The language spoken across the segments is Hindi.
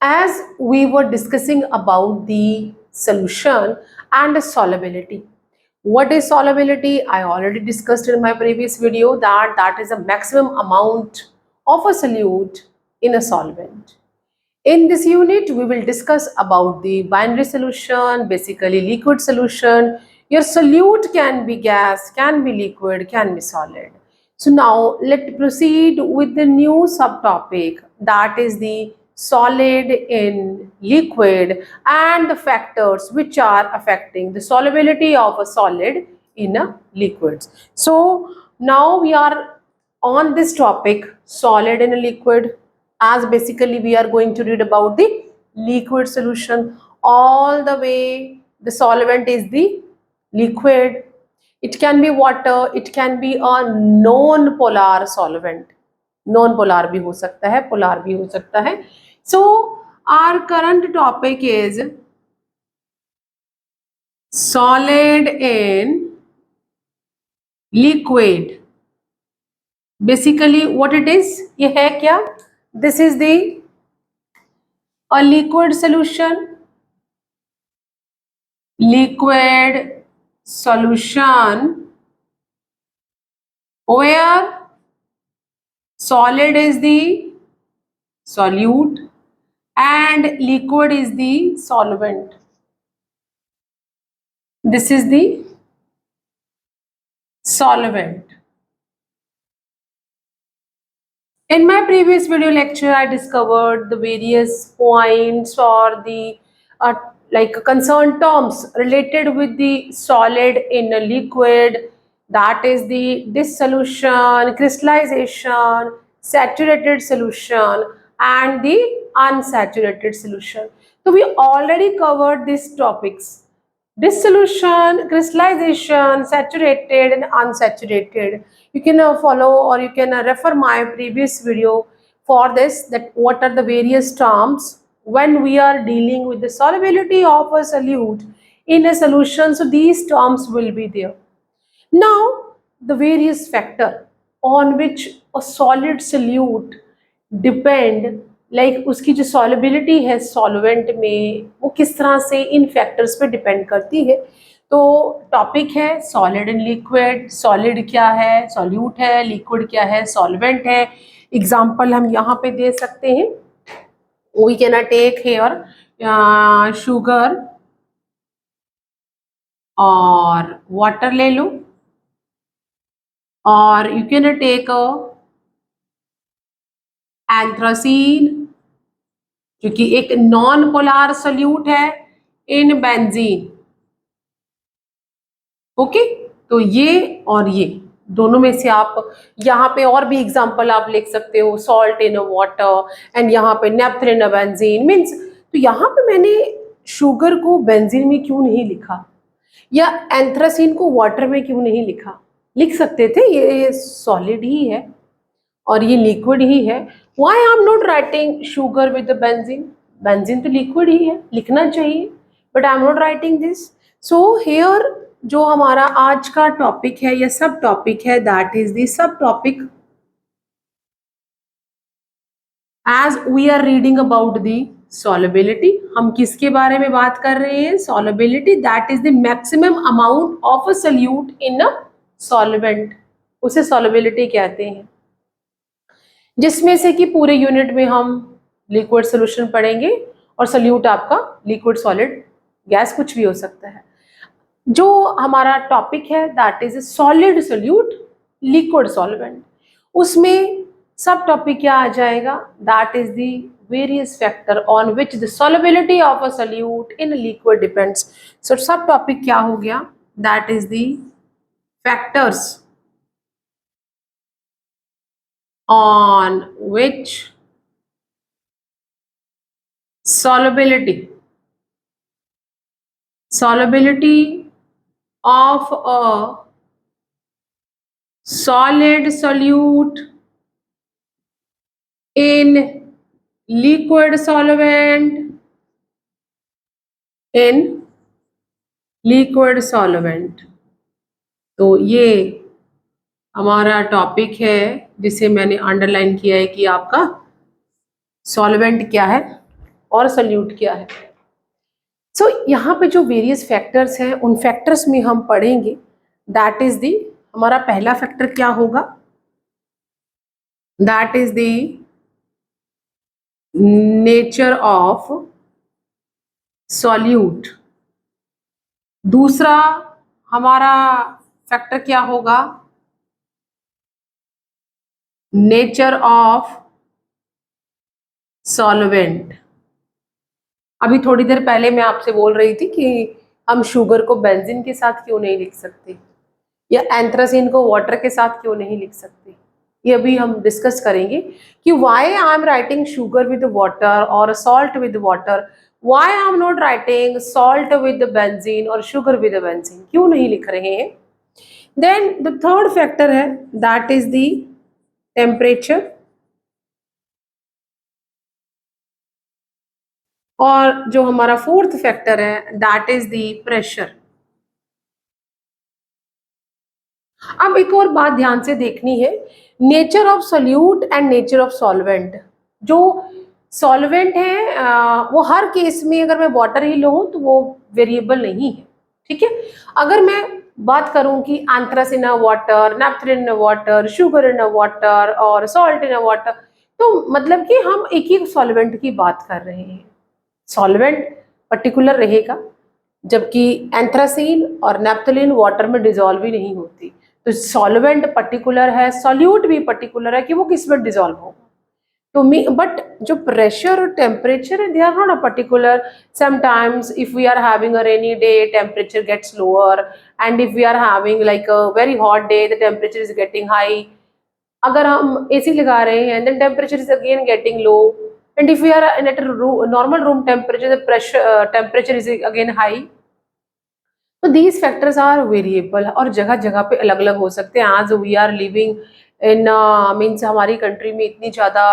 as we were discussing about the solution and solubility. What is solubility? I already discussed in my previous video that is a maximum amount of a solute in a solvent. In this unit, we will discuss about the binary solution, basically liquid solution. Your solute can be gas, can be liquid, can be solid. So now let's proceed with the new subtopic, that is the solid in liquid and the factors which are affecting the solubility of a solid in a liquid. So now we are on this topic, solid in a liquid, as basically we are going to read about the liquid solution. All the way the solvent is the liquid. It can be water, it can be a non polar solvent. Non polar भी हो सकता है, polar भी हो सकता है. So our current topic is solid in liquid. Basically what it is, ये है क्या? This is the a liquid solution. Liquid solution where solid is the solute and liquid is the solvent. This is the solvent. In my previous video lecture, I discovered the various points or the like concerned terms related with the solid in a liquid, that is the dissolution, crystallization, saturated solution and the unsaturated solution. So we already covered these topics: dissolution, crystallization, saturated and unsaturated. You can follow or you can refer my previous video for this, that what are the various terms when we are dealing with the solubility of a solute in a solution. So these terms will be there. Now the various factor on which a solid solute depend, like उसकी जो सॉलिबिलिटी है सॉल्वेंट में वो किस तरह से इन फैक्टर्स पे डिपेंड करती है. तो टॉपिक है सॉलिड एंड लिक्विड. सॉलिड क्या है? सॉल्यूट है. लिक्विड क्या है? सॉल्वेंट है. एग्जांपल हम यहाँ पे दे सकते हैं. We can take here sugar और वाटर ले लो, और यू कैन टेक एंथ्रासीन जो कि एक नॉन पोलर सोल्यूट है इन बेंजीन. ओके, तो ये और ये दोनों में से आप यहाँ पे और भी एग्जांपल आप लिख सकते हो, salt in a water and यहाँ पे नेप्थलीन इन अ बेंजीन मीन्स. तो यहाँ पे मैंने शुगर को बेंजीन में क्यों नहीं लिखा या एंथ्रासीन को वाटर में क्यों नहीं लिखा? लिख सकते थे, ये सॉलिड ही है और ये लिक्विड ही है. Why I am not writing sugar with the benzene? Benzene तो लिक्विड ही है, लिखना चाहिए, but I am not writing this. So here जो हमारा आज का टॉपिक है या सब टॉपिक है, that is the सब topic as we are reading about the solubility. हम किसके बारे में बात कर रहे हैं? Solubility, that is the maximum amount of a solute in a solvent. उसे solubility कहते हैं, जिसमें से कि पूरे यूनिट में हम लिक्विड सोल्यूशन पढ़ेंगे और सोल्यूट आपका लिक्विड सॉलिड गैस कुछ भी हो सकता है. जो हमारा टॉपिक है that is solid solute liquid solvent. उसमें सब टॉपिक क्या आ जाएगा? That is the various factor on which the solubility of a solute in liquid depends. So सब टॉपिक क्या हो गया? That is the factors on which solubility of a solid solute in liquid solvent तो ये हमारा टॉपिक है जिसे मैंने अंडरलाइन किया है कि आपका सॉल्वेंट क्या है? और सॉल्यूट क्या है। सो यहाँ पे जो वेरियस फैक्टर्स हैं उन फैक्टर्स में हम पढ़ेंगे, दैट इज दी, हमारा पहला फैक्टर क्या होगा, that is the nature of solute. दूसरा हमारा फैक्टर क्या होगा, नेचर ऑफ सॉल्वेंट। अभी थोड़ी देर पहले मैं आपसे बोल रही थी कि हम शुगर को बेंजीन के साथ क्यों नहीं लिख सकते, या एंथ्रासीन को वाटर के साथ क्यों नहीं लिख सकते। ये अभी हम डिस्कस करेंगे कि why I am writing sugar with water और salt with water, why I am not writing salt with benzene और शुगर विद बेंजीन, क्यों नहीं लिख रहे हैं। देन द थर्ड फैक्टर है, दैट इज द टेम्परेचर। और जो हमारा फोर्थ फैक्टर है, दैट इज द प्रेशर। अब एक और बात ध्यान से देखनी है, nature of solute and nature of solvent. जो सॉल्वेंट है वो हर केस में अगर मैं वाटर ही लूँ तो वो वेरिएबल नहीं है, ठीक है। अगर मैं बात करूं कि anthracene in a water, naphthalene in a water, sugar in a water और सॉल्ट इन अ वाटर, तो मतलब कि हम एक ही सॉल्वेंट की बात कर रहे हैं। सॉल्वेंट पर्टिकुलर रहेगा, जबकि एंथ्रासीन और नेपथलीन वाटर में डिजॉल्व ही नहीं होती। तो सॉल्वेंट पर्टिकुलर है, सॉल्यूट भी पर्टिकुलर है कि वो किस में डिजॉल्व होगा। तो मी बट जो प्रेशर और टेम्परेचर है, they are not a particular. Sometimes if we are having a rainy day, temperature gets lower, and if we are having like a very hot day, the temperature is getting high. अगर हम एसी लगा रहे हैं, then temperature is again getting low, and if we are in at normal room temperature, the pressure temperature is again high. तो दीज फैक्टर्स आर वेरिएबल और जगह जगह पे अलग अलग हो सकते हैं। आज we are living in means हमारी कंट्री में इतनी ज़्यादा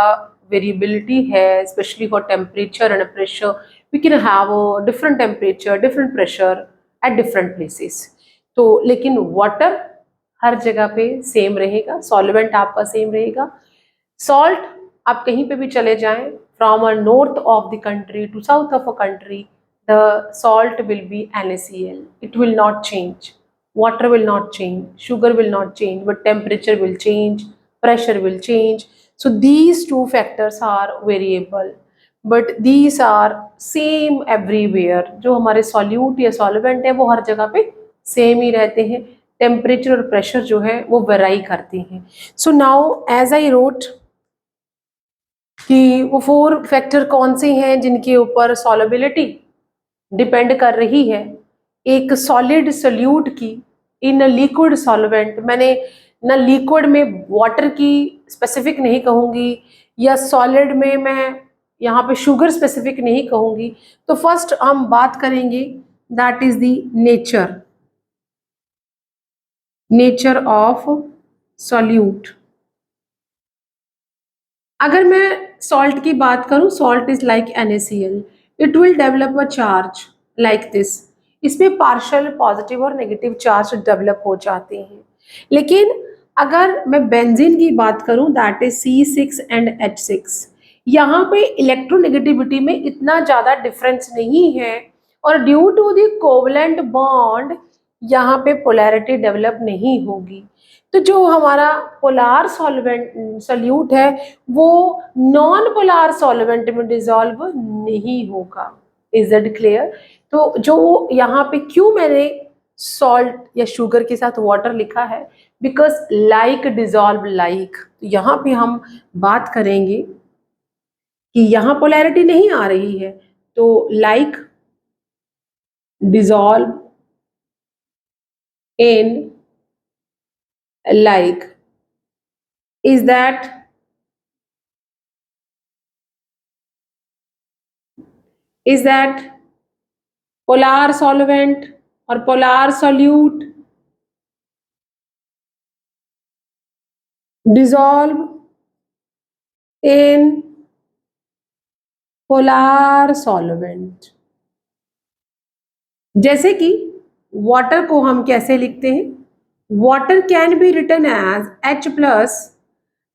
वेरिएबिलिटी है, specially for temperature and pressure. We can have different temperature, different pressure at different places. तो लेकिन वाटर हर जगह पे सेम रहेगा, सॉल्वेंट आपका सेम रहेगा। सॉल्ट आप कहीं पे भी चले जाएं, from a north of the country to south of a country, the salt will be NaCl. It will not change. Water will not change. Sugar will not change. But temperature will change. Pressure will change. So these two factors are variable. But these are same everywhere. जो हमारे solute या solvent है वो हर जगह पे same ही रहते हैं। टेम्परेचर और प्रेशर जो है वो वेराई करते हैं। So now as I wrote कि वो फोर फैक्टर कौन से हैं जिनके ऊपर सॉल्युबिलिटी डिपेंड कर रही है, एक सॉलिड सोल्यूट की इन लिक्विड सॉल्वेंट। मैंने ना लिक्विड में वाटर की स्पेसिफिक नहीं कहूंगी, या सॉलिड में मैं यहाँ पे शुगर स्पेसिफिक नहीं कहूंगी। तो फर्स्ट हम बात करेंगे, that is the nature, nature of solute. अगर मैं सॉल्ट की बात करूं, salt is like NaCl, it will develop a charge like this. इसमें पार्शियल पॉजिटिव और नेगेटिव चार्ज डेवलप हो जाते हैं। लेकिन अगर मैं बेंजीन की बात करूं, that is C6 and H6, यहाँ पे इलेक्ट्रोनेगेटिविटी में इतना ज़्यादा डिफरेंस नहीं है, और due to the covalent bond यहाँ पे पोलैरिटी डेवलप नहीं होगी। तो जो हमारा पोलार सॉल्वेंट सोल्यूट है वो नॉन पोलार सॉल्वेंट में डिसॉल्व नहीं होगा। Is that clear. तो जो यहाँ पे क्यों मैंने सॉल्ट या शुगर के साथ वाटर लिखा है, बिकॉज लाइक डिसॉल्व लाइक। तो यहाँ पे हम बात करेंगे कि यहाँ पोलैरिटी नहीं आ रही है, तो like dissolve in like, is that polar solvent or polar solute dissolve in polar solvent। जैसे कि वाटर को हम कैसे लिखते हैं, water can be written as H plus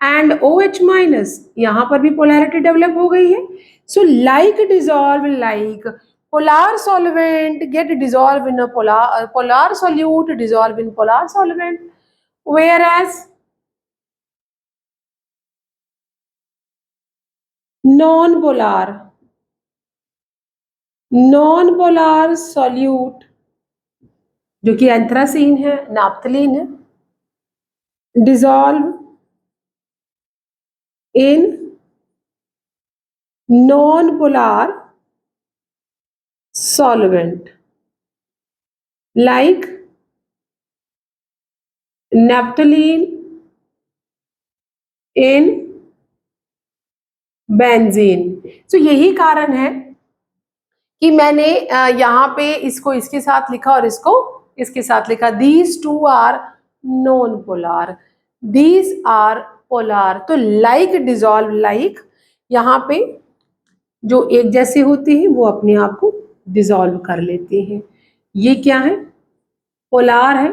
and OH minus, यहाँ पर भी पोलैरिटी डेवलप हो गई है. So like dissolve like, polar solvent get dissolved in a polar solute dissolve in polar solvent, whereas non-polar solute जो कि एंथ्रासीन है, नाप्थलीन है, dissolve in non-polar solvent like naphthalene in benzene. तो यही कारण है कि मैंने यहाँ पे इसको इसके साथ लिखा और इसको इसके साथ लिखा. These two are non polar, these are polar. तो लाइक डिजॉल्व लाइक, यहाँ पे जो एक जैसे होते हैं वो अपने आप को डिजॉल्व कर लेते हैं. ये क्या है? पोलार है.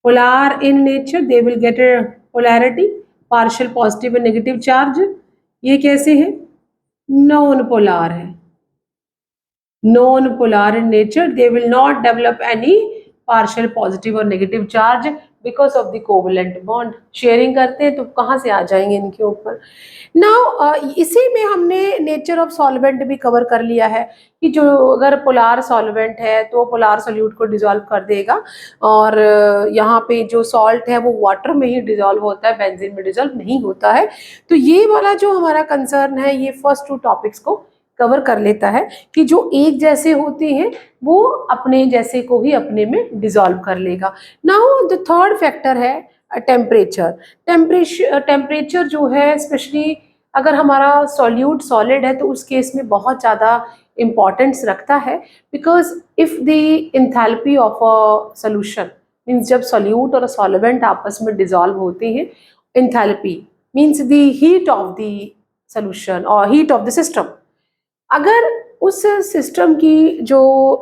Polar in nature, they will get A polarity, partial positive and negative charge. ये कैसे है? नॉन पोलार है. Non-polar in nature, they will not develop any partial positive or negative charge because of the covalent bond. Sharing करते हैं तो कहाँ से आ जाएंगे इनके ऊपर. नाउ इसी में हमने नेचर ऑफ सॉल्वेंट भी कवर कर लिया है कि जो अगर पोलार सॉल्वेंट है तो पोलार सोल्यूट को डिसॉल्व कर देगा, और यहाँ पे जो सॉल्ट है वो वाटर में ही डिसॉल्व होता है, बेंजीन में डिसॉल्व नहीं होता है. तो ये वाला जो हमारा कंसर्न है ये फर्स्ट टू टॉपिक्स को कवर कर लेता है कि जो एक जैसे होते हैं वो अपने जैसे को ही अपने में डिसॉल्व कर लेगा. नाउ द थर्ड फैक्टर है टेम्परेचर. टेम्परेचर जो है स्पेशली अगर हमारा सॉल्यूट सॉलिड है तो उस केस में बहुत ज़्यादा इम्पॉर्टेंस रखता है, because if the enthalpy of a solution means जब सॉल्यूट और सॉल्वेंट आपस में डिसॉल्व होते हैं, enthalpy means the heat of the solution और हीट ऑफ द सिस्टम. अगर उस सिस्टम की जो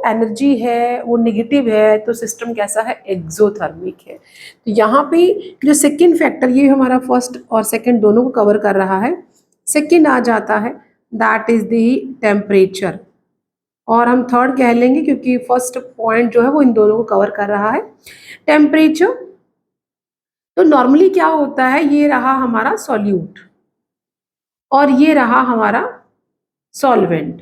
एनर्जी है वो नेगेटिव है तो सिस्टम कैसा है? एक्सोथर्मिक है. तो यहाँ पे जो सेकंड फैक्टर, ये हमारा फर्स्ट और सेकंड दोनों को कवर कर रहा है. सेकंड आ जाता है दैट इज द टेम्परेचर, और हम थर्ड कह लेंगे क्योंकि फर्स्ट पॉइंट जो है वो इन दोनों को कवर कर रहा है. टेम्परेचर तो नॉर्मली क्या होता है, ये रहा हमारा सॉल्यूट और ये रहा हमारा सॉल्वेंट.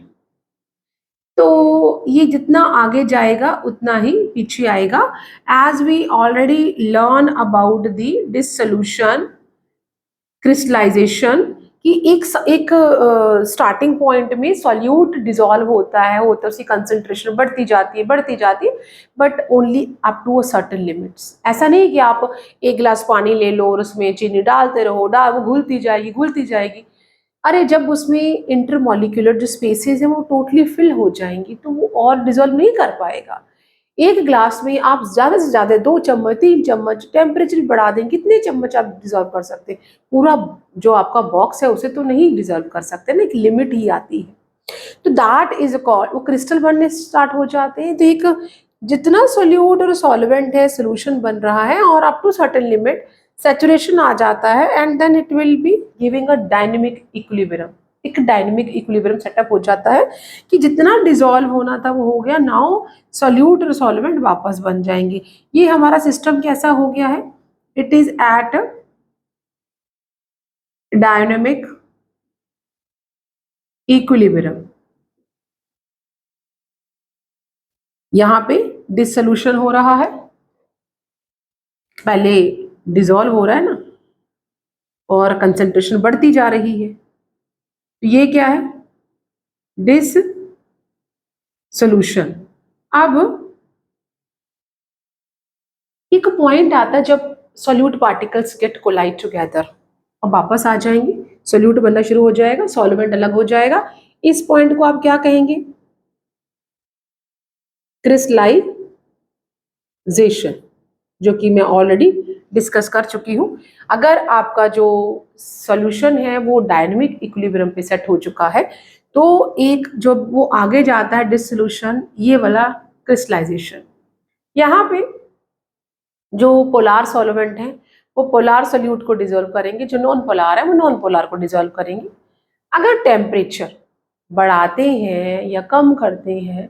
तो ये जितना आगे जाएगा उतना ही पीछे आएगा. As we already learn about the dissolution crystallization कि एक स्टार्टिंग पॉइंट में सॉल्यूट डिसॉल्व होता है, उसकी कंसंट्रेशन बढ़ती जाती है, but only up to a certain limits. ऐसा नहीं कि आप एक गिलास पानी ले लो और उसमें चीनी डालते रहो, वो घुलती जाएगी. अरे जब उसमें इंटरमॉलिक्यूलर जो स्पेसेस हैं वो टोटली फिल हो जाएंगी तो वो और डिसॉल्व नहीं कर पाएगा. एक ग्लास में आप ज़्यादा से ज़्यादा 2 चम्मच 3 चम्मच टेम्परेचर बढ़ा दें, कितने चम्मच आप डिसॉल्व कर सकते हैं? पूरा जो आपका बॉक्स है उसे तो नहीं डिसॉल्व कर सकते ना, एक लिमिट ही आती है. तो दैट इज कॉल्ड, वो क्रिस्टल बनने स्टार्ट हो जाते हैं. तो एक जितना सोल्यूट और सॉल्वेंट है सोल्यूशन बन रहा है और up to certain limit saturation आ जाता है, and then it will be giving a dynamic equilibrium. एक डायनेमिक इक्विलिब्रियम सेटअप हो जाता है कि जितना डिसॉल्व होना था वो हो गया. नाउ सॉल्यूट और सॉल्वेंट वापस बन जाएंगे. ये हमारा सिस्टम कैसा हो गया है? It is at dynamic equilibrium. यहाँ पे डिसोल्यूशन हो रहा है, पहले डिसॉल्व हो रहा है ना, और कंसंट्रेशन बढ़ती जा रही है. तो ये क्या है? डिसोल्यूशन. अब एक पॉइंट आता है जब solute particles get collide together, अब वापस आ जाएंगे, सॉल्यूट बनना शुरू हो जाएगा, सॉल्वेंट अलग हो जाएगा. इस पॉइंट को आप क्या कहेंगे? क्रिस्टलाइजेशन, जो कि मैं ऑलरेडी डिस्कस कर चुकी हूँ. अगर आपका जो सॉल्यूशन है वो डायनेमिक इक्विलिब्रियम पे सेट हो चुका है तो एक जो वो आगे जाता है डिसोल्यूशन, ये वाला क्रिस्टलाइजेशन. यहाँ पे जो पोलार सॉल्वेंट है वो पोलार सोल्यूट को डिजोल्व करेंगे, जो नॉन पोलार है वो नॉन पोलार को डिजोल्व करेंगे। अगर टेम्परेचर बढ़ाते हैं या कम करते हैं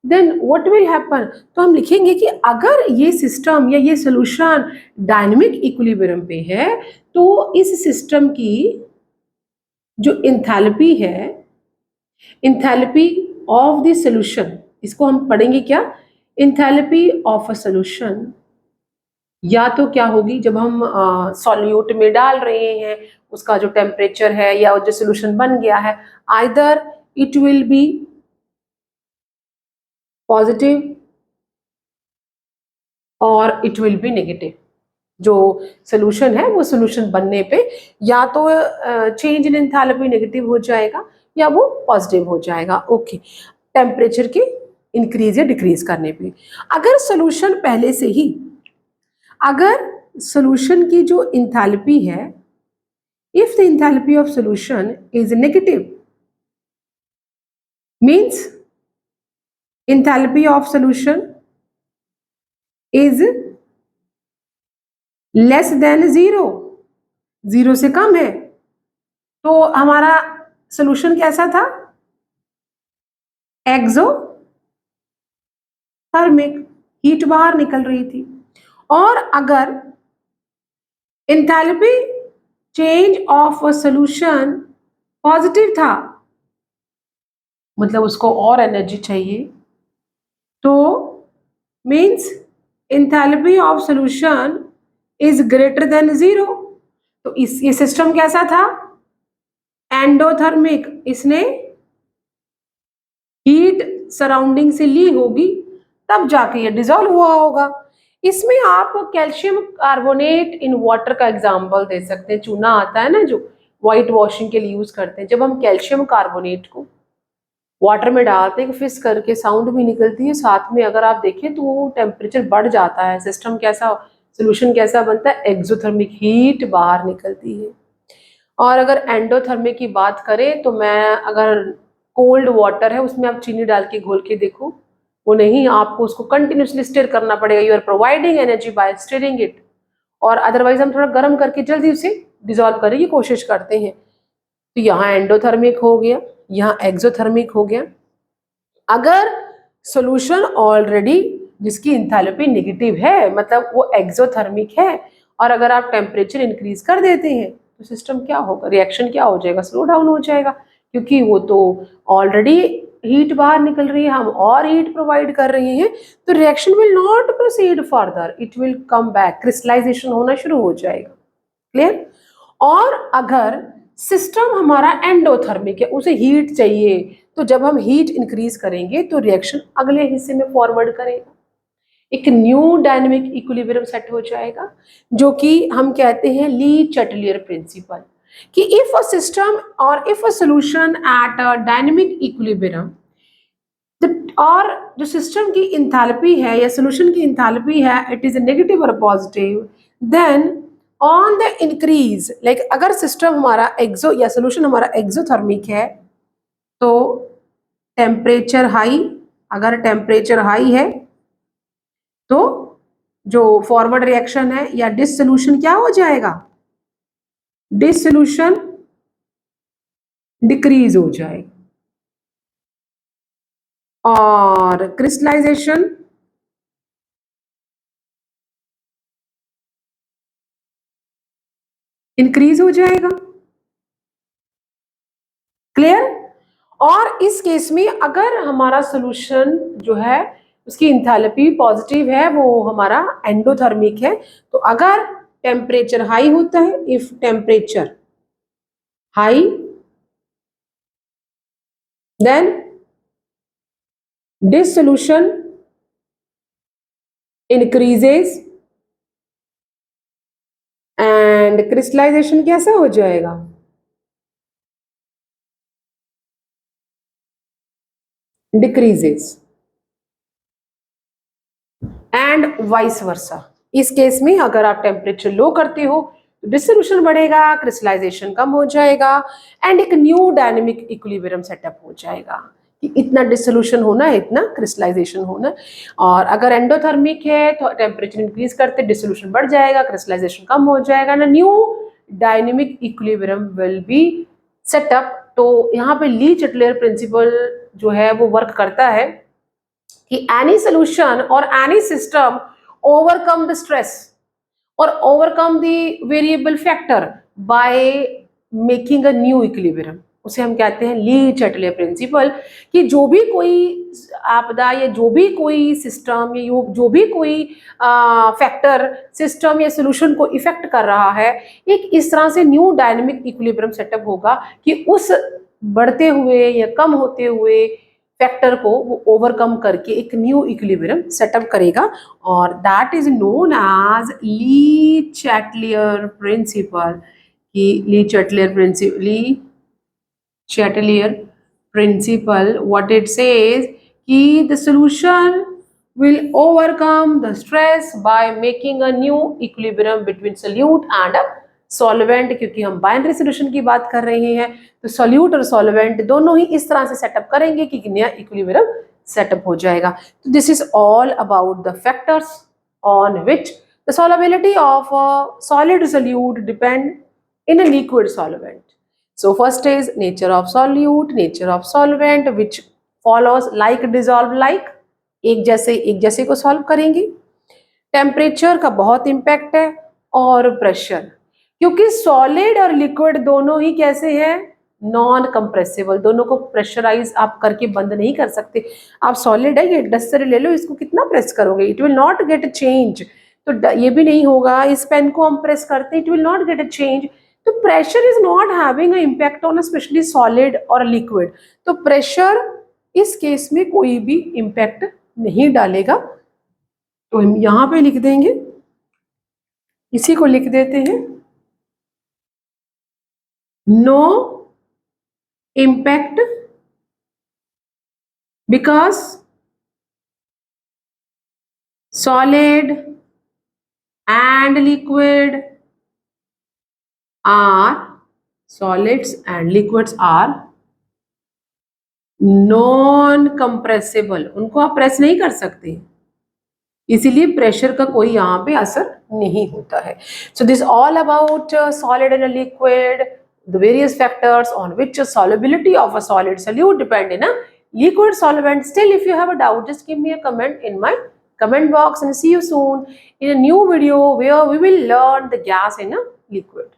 देन व्हाट विल हैपन, तो हम लिखेंगे कि अगर ये सिस्टम या ये सोल्यूशन डायनेमिक इक्विलिब्रियम पे है तो इस सिस्टम की जो इंथैल्पी है, इंथैल्पी ऑफ द सोल्यूशन, इसको हम पढ़ेंगे क्या, इंथैल्पी ऑफ अ सोल्यूशन, या तो क्या होगी जब हम सॉल्यूट में डाल रहे हैं उसका जो टेम्परेचर है या जो सोल्यूशन बन गया है, either it will B positive और इट विल बी नेगेटिव। जो सोल्यूशन है वो सोल्यूशन बनने पे या तो चेंज इन एंथैल्पी नेगेटिव हो जाएगा या वो पॉजिटिव हो जाएगा। ओके, टेम्परेचर के इंक्रीज या डिक्रीज करने पे। अगर सोल्यूशन पहले से ही, अगर सोल्यूशन की जो इंथैल्पी है, if the enthalpy of solution is negative means enthalpy of solution is less than zero, zero से कम है, तो हमारा सोल्यूशन कैसा था, एक्सोथर्मिक, हीट बाहर निकल रही थी। और अगर enthalpy change of a solution positive था, मतलब उसको और एनर्जी चाहिए, तो means enthalpy of solution is greater than zero. तो ये सिस्टम कैसा था, एंडोथर्मिक, इसने हीट सराउंडिंग से ली होगी तब जाके ये डिजोल्व हुआ होगा। इसमें आप कैल्शियम कार्बोनेट इन वाटर का एग्जांपल दे सकते हैं। चूना आता है ना जो व्हाइट वॉशिंग के लिए यूज करते हैं, जब हम कैल्शियम कार्बोनेट को वाटर में डालते हैं फिस करके साउंड भी निकलती है, साथ में अगर आप देखें तो टेम्परेचर बढ़ जाता है, सिस्टम कैसा, सोल्यूशन कैसा बनता है, एक्सोथर्मिक, हीट बाहर निकलती है। और अगर एंडोथर्मिक की बात करें तो मैं, अगर कोल्ड वाटर है उसमें आप चीनी डाल के घोल के देखो, वो नहीं, आपको उसको कंटिन्यूसली स्टिर करना पड़ेगा, you are providing energy by stirring it, और अदरवाइज हम थोड़ा गर्म करके जल्दी उसे डिजोल्व करने की कोशिश करते हैं। तो यहाँ एंडोथर्मिक हो गया, यहाँ एक्सोथर्मिक हो गया। अगर सोल्यूशन ऑलरेडी जिसकी इंथैल्पी नेगेटिव है, मतलब वो एक्सोथर्मिक है, और अगर आप टेम्परेचर इंक्रीज कर देते हैं तो सिस्टम क्या होगा, रिएक्शन क्या हो जाएगा, स्लो डाउन हो जाएगा, क्योंकि वो तो ऑलरेडी हीट बाहर निकल रही है, हम और हीट प्रोवाइड कर रहे हैं, तो reaction will not proceed further, it will come back, crystallization होना शुरू हो जाएगा। क्लियर। और अगर सिस्टम हमारा एंडोथर्मिक है, उसे हीट चाहिए, तो जब हम हीट इंक्रीज करेंगे तो रिएक्शन अगले हिस्से में फॉरवर्ड करेगा, एक न्यू डायनेमिक इक्विलिब्रियम सेट हो जाएगा, जो कि हम कहते हैं ली चैटलियर प्रिंसिपल, कि इफ अ सिस्टम और if a solution at a dynamic equilibrium, और जो सिस्टम की इंथैल्पी है या सॉल्यूशन की इंथैल्पी है इट इज नेगेटिव और positive, then on the increase, like अगर सिस्टम हमारा एक्सो या सॉल्यूशन हमारा एक्सोथर्मिक है तो टेम्परेचर हाई, अगर टेम्परेचर हाई है तो जो फॉरवर्ड रिएक्शन है या डिसोल्यूशन क्या हो जाएगा, डिसोल्यूशन डिक्रीज हो जाएगा, और क्रिस्टलाइजेशन इंक्रीज हो जाएगा। क्लियर। और इस केस में अगर हमारा सॉल्यूशन जो है उसकी इंथैल्पी पॉजिटिव है, वो हमारा एंडोथर्मिक है, तो अगर टेम्परेचर हाई होता है, if temperature high then dissolution increases and crystallization कैसा हो जाएगा, डिक्रीजेस, एंड वाइस वर्सा। इस केस में अगर आप टेम्परेचर लो करते हो तो डिसोल्यूशन बढ़ेगा, क्रिस्टलाइजेशन कम हो जाएगा, एंड एक न्यू डायनेमिक इक्विलिब्रियम सेटअप हो जाएगा। कि इतना डिसोल्यूशन होना है, इतना क्रिस्टलाइजेशन होना है। और अगर एंडोथर्मिक है तो टेम्परेचर इंक्रीज करते डिसोल्यूशन बढ़ जाएगा, क्रिस्टलाइजेशन कम हो जाएगा, ना new dynamic equilibrium will be set up. तो यहाँ पे ली चटलेयर प्रिंसिपल जो है वो वर्क करता है कि एनी सोल्यूशन और any system overcome the stress और overcome the variable factor by making a new equilibrium. उसे हम कहते हैं ली चटलेयर प्रिंसिपल, कि जो भी कोई आपदा या जो भी कोई सिस्टम या जो भी कोई फैक्टर सिस्टम या सोल्यूशन को इफेक्ट कर रहा है, एक इस तरह से न्यू डायनेमिक इक्विलिब्रियम सेटअप होगा कि उस बढ़ते हुए या कम होते हुए फैक्टर को वो ओवरकम करके एक न्यू इक्विलिब्रियम सेटअप करेगा, और that is known as Le Chatelier principle. Le Chatelier principle what it says कि the solution will overcome the stress by making a new equilibrium between solute and a solvent। क्योंकि हम बाइनरी सोल्यूशन की बात कर रहे हैं तो सोल्यूट और सॉल्वेंट दोनों ही इस तरह से सेटअप करेंगे कि नया इक्विलिब्रियम सेटअप हो जाएगा। तो this is all about the factors on which the solubility of a solid solute depend in a liquid solvent। So first is nature of solute, nature of solvent which follows like dissolve like, एक जैसे को सॉल्व करेंगे। टेम्परेचर का बहुत इम्पैक्ट है और प्रेशर, क्योंकि सॉलिड और लिक्विड दोनों ही कैसे हैं, नॉन कंप्रेसिबल, दोनों को प्रेशराइज आप करके बंद नहीं कर सकते। आप सॉलिड है, ये डस्टर ले लो, इसको कितना प्रेस करोगे, it will not get a change. तो ये भी नहीं होगा, इस पेन को हम प्रेस करते it will not get a change. तो pressure is not having a impact on specially solid और लिक्विड। तो प्रेशर इस केस में कोई भी इम्पैक्ट नहीं डालेगा। तो हम यहां पे लिख देंगे, इसी को लिख देते हैं, no impact because solid and liquid are solids and liquids are non compressible, उनको आप प्रेस नहीं कर सकते, इसीलिए प्रेशर का कोई यहाँ पे असर नहीं होता है। So this all about solid and liquid, the various factors on which a solubility of a solid solute depend in a liquid solvent. Still, if you have a doubt, just give me a comment in my comment box, and see you soon in a new video where we will learn the gas in a liquid.